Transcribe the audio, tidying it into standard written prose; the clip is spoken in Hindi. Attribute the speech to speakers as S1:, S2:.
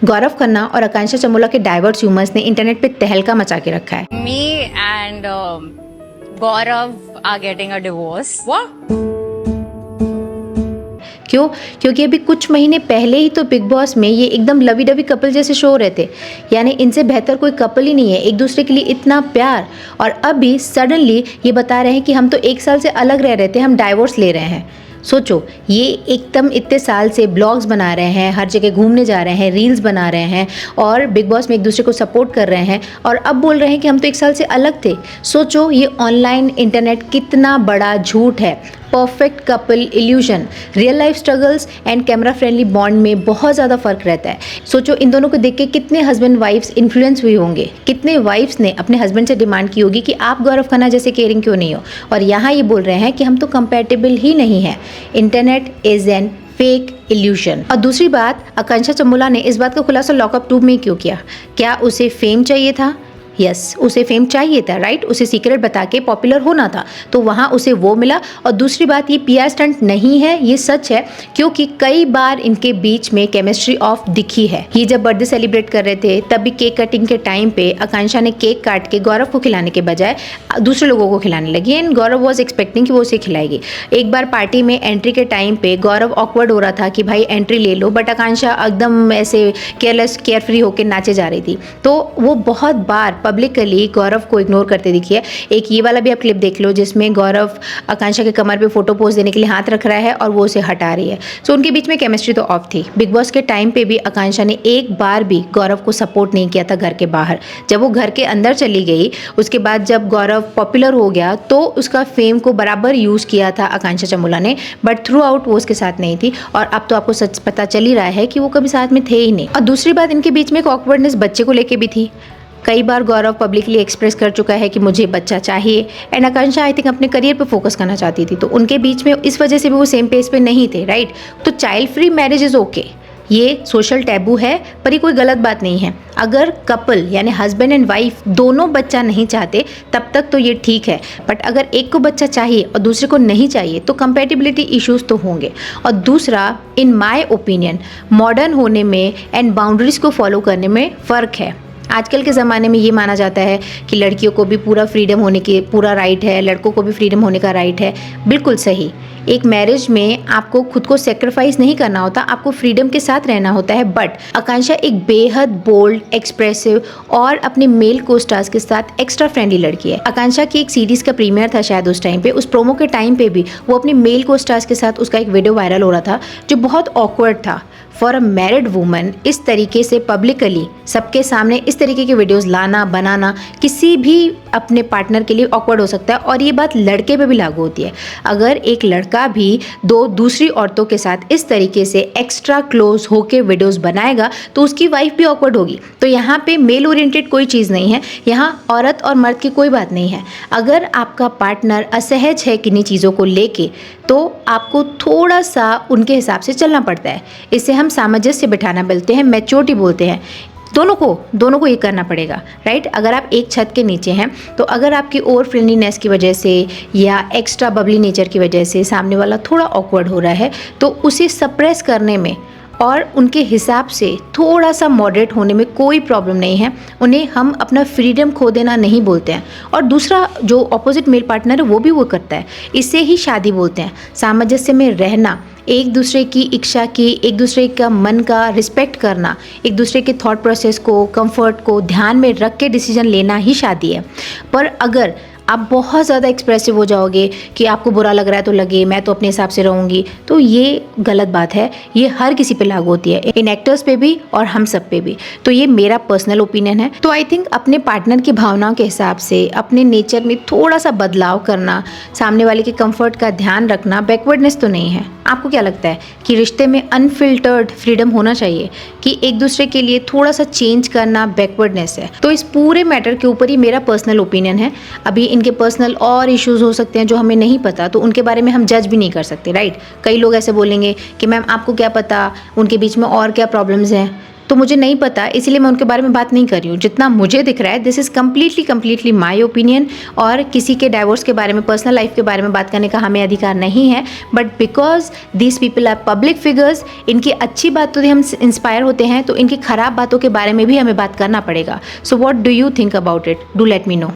S1: गौरव खन्ना और आकांक्षा चमोला के डाइवर्स ह्यूमर्स ने इंटरनेट पे तहलका मचा के रखा है।
S2: Me and Gaurav are getting a divorce. What?
S1: क्यों? क्योंकि अभी कुछ महीने पहले ही तो बिग बॉस में ये एकदम लवी डवी कपल जैसे शो हो रहे थे, यानी इनसे बेहतर कोई कपल ही नहीं है, एक दूसरे के लिए इतना प्यार। और अभी सडनली ये बता रहे हैं कि हम तो 1 साल से अलग रह रहे थे, हम डाइवोर्स ले रहे हैं। सोचो, ये एकदम इतने साल से ब्लॉग्स बना रहे हैं, हर जगह घूमने जा रहे हैं, रील्स बना रहे हैं और बिग बॉस में एक दूसरे को सपोर्ट कर रहे हैं, और अब बोल रहे हैं कि हम तो 1 साल से अलग थे। सोचो, ये ऑनलाइन इंटरनेट कितना बड़ा झूठ है। Perfect couple illusion, real life struggles and camera friendly bond में बहुत ज़्यादा फर्क रहता है। सोचो, इन दोनों को देख के कितने हस्बैंड वाइफ्स इन्फ्लुएंस हुए होंगे, कितने वाइफ्स ने अपने हस्बैंड से डिमांड की होगी कि आप गौरव खन्ना जैसे केयरिंग क्यों नहीं हो, और यहाँ ये बोल रहे हैं कि हम तो कंपैटिबल ही नहीं है। Internet is an fake illusion. और दूसरी बात, आकांक्षा चमोला ने इस बात का खुलासा लॉकअप 2 में क्यों किया? क्या उसे फेम चाहिए था? यस, उसे फेम चाहिए था, राइट। उसे सीक्रेट बता के पॉपुलर होना था, तो वहाँ उसे वो मिला। और दूसरी बात, ये पीआर स्टंट नहीं है, ये सच है, क्योंकि कई बार इनके बीच में केमिस्ट्री ऑफ दिखी है। ये जब बर्थडे सेलिब्रेट कर रहे थे तब भी केक कटिंग के टाइम पे आकांक्षा ने केक काट के गौरव को खिलाने के बजाय दूसरे लोगों को खिलाने लगी, एंड गौरव वॉज एक्सपेक्टिंग कि वो उसे खिलाएगी। एक बार पार्टी में एंट्री के टाइम पे गौरव ऑकवर्ड हो रहा था कि भाई एंट्री ले लो, बट आकांक्षा एकदम ऐसे केयरलेस केयरफ्री होकर नाचे जा रही थी, तो वो बहुत बार पब्लिकली गौरव को इग्नोर करते दिखी है। एक ये वाला भी आप क्लिप देख लो जिसमें गौरव आकांक्षा के कमर पे फोटो पोज देने के लिए हाथ रख रहा है और वो उसे हटा रही है। सो उनके बीच में केमिस्ट्री तो ऑफ थी। बिग बॉस के टाइम पे भी आकांक्षा ने एक बार भी गौरव को सपोर्ट नहीं किया था घर के बाहर। जब वो घर के अंदर चली गई, उसके बाद जब गौरव पॉपुलर हो गया तो उसका फेम को बराबर यूज़ किया था आकांक्षा चमोला ने, बट थ्रू आउट वो उसके साथ नहीं थी। और अब तो आपको सच पता चल ही रहा है कि वो कभी साथ में थे ही नहीं। और दूसरी बात, इनके बीच में एक ऑकवर्डनेस बच्चे को लेके भी थी। कई बार गौरव पब्लिकली एक्सप्रेस कर चुका है कि मुझे बच्चा चाहिए, एंड आकांक्षा आई थिंक अपने करियर पे फोकस करना चाहती थी, तो उनके बीच में इस वजह से भी वो सेम पेज पे नहीं थे, राइट। तो child free marriage is okay, ये सोशल टैबू है, पर ये कोई गलत बात नहीं है। अगर कपल यानी हस्बैंड एंड वाइफ दोनों बच्चा नहीं चाहते तब तक तो ये ठीक है, बट अगर एक को बच्चा चाहिए और दूसरे को नहीं चाहिए तो कंपैटिबिलिटी इश्यूज तो होंगे। और दूसरा, इन माय ओपिनियन, मॉडर्न होने में एंड बाउंड्रीज को फॉलो करने में फ़र्क है। आजकल के ज़माने में ये माना जाता है कि लड़कियों को भी पूरा फ्रीडम होने की पूरा राइट है, लड़कों को भी फ्रीडम होने का राइट है। बिल्कुल सही। एक मैरिज में आपको खुद को सेक्रीफाइस नहीं करना होता, आपको फ्रीडम के साथ रहना होता है। बट आकांक्षा एक बेहद बोल्ड, एक्सप्रेसिव और अपने मेल को स्टार्स के साथ एक्स्ट्रा फ्रेंडली लड़की है। आकांक्षा की एक सीरीज़ का प्रीमियर था शायद उस टाइम पे, उस प्रोमो के टाइम पे भी वो अपने मेल को स्टार्स के साथ उसका एक वीडियो वायरल हो रहा था जो बहुत ऑकवर्ड था। फॉर अ मैरिड वूमन इस तरीके से पब्लिकली सबके सामने इस तरीके के वीडियोस लाना बनाना किसी भी अपने पार्टनर के लिए ऑकवर्ड हो सकता है, और ये बात लड़के पे भी लागू होती है। अगर एक लड़का भी 2 दूसरी औरतों के साथ इस तरीके से एक्स्ट्रा क्लोज होके वीडियोस बनाएगा तो उसकी वाइफ भी ऑकवर्ड होगी। तो यहाँ पे मेल ओरिएंटेड कोई चीज़ नहीं है, यहाँ औरत और मर्द की कोई बात नहीं है। अगर आपका पार्टनर असहज है किन्हीं चीज़ों को लेके तो आपको थोड़ा सा उनके हिसाब से चलना पड़ता है। इसे हम सामंजस्य बिठाना बोलते हैं, मैच्योरिटी बोलते हैं। दोनों को ये करना पड़ेगा, राइट। अगर आप एक छत के नीचे हैं तो अगर आपकी ओवर फ्रेंडलीनेस की वजह से या एक्स्ट्रा बबली नेचर की वजह से सामने वाला थोड़ा ऑकवर्ड हो रहा है तो उसे सप्रेस करने में और उनके हिसाब से थोड़ा सा मॉडरेट होने में कोई प्रॉब्लम नहीं है। उन्हें हम अपना फ्रीडम खो देना नहीं बोलते हैं। और दूसरा, जो ऑपोजिट मेल पार्टनर है वो भी वो करता है, इसे ही शादी बोलते हैं। सामंजस्य में रहना, एक दूसरे की इच्छा की, एक दूसरे का मन का रिस्पेक्ट करना, एक दूसरे के थॉट प्रोसेस को, कंफर्ट को ध्यान में रख के डिसीजन लेना ही शादी है। पर अगर आप बहुत ज़्यादा एक्सप्रेसिव हो जाओगे कि आपको बुरा लग रहा है तो लगे, मैं तो अपने हिसाब से रहूँगी, तो ये गलत बात है। ये हर किसी पे लागू होती है, इन एक्टर्स पे भी और हम सब पे भी। तो ये मेरा पर्सनल ओपिनियन है। तो आई थिंक अपने पार्टनर की भावनाओं के हिसाब से अपने नेचर में थोड़ा सा बदलाव करना, सामने वाले के कंफर्ट का ध्यान रखना बैकवर्डनेस तो नहीं है। आपको क्या लगता है कि रिश्ते में अनफिल्टर्ड फ्रीडम होना चाहिए कि एक दूसरे के लिए थोड़ा सा चेंज करना बैकवर्डनेस है? तो इस पूरे मैटर के ऊपर ही मेरा पर्सनल ओपिनियन है। अभी इनके पर्सनल और इश्यूज हो सकते हैं जो हमें नहीं पता, तो उनके बारे में हम जज भी नहीं कर सकते, राइट। कई लोग ऐसे बोलेंगे कि मैम आपको क्या पता उनके बीच में और क्या प्रॉब्लम्स हैं। तो मुझे नहीं पता, इसीलिए मैं उनके बारे में बात नहीं कर रही हूँ। जितना मुझे दिख रहा है this is completely my opinion, और किसी के डाइवोर्स के बारे में, पर्सनल लाइफ के बारे में बात करने का हमें अधिकार नहीं है। But because these people are public figures, इनकी अच्छी बातों से हम इंस्पायर होते हैं, तो इनकी खराब बातों के बारे में भी हमें बात करना पड़ेगा। So what do you think about it? Do let me know.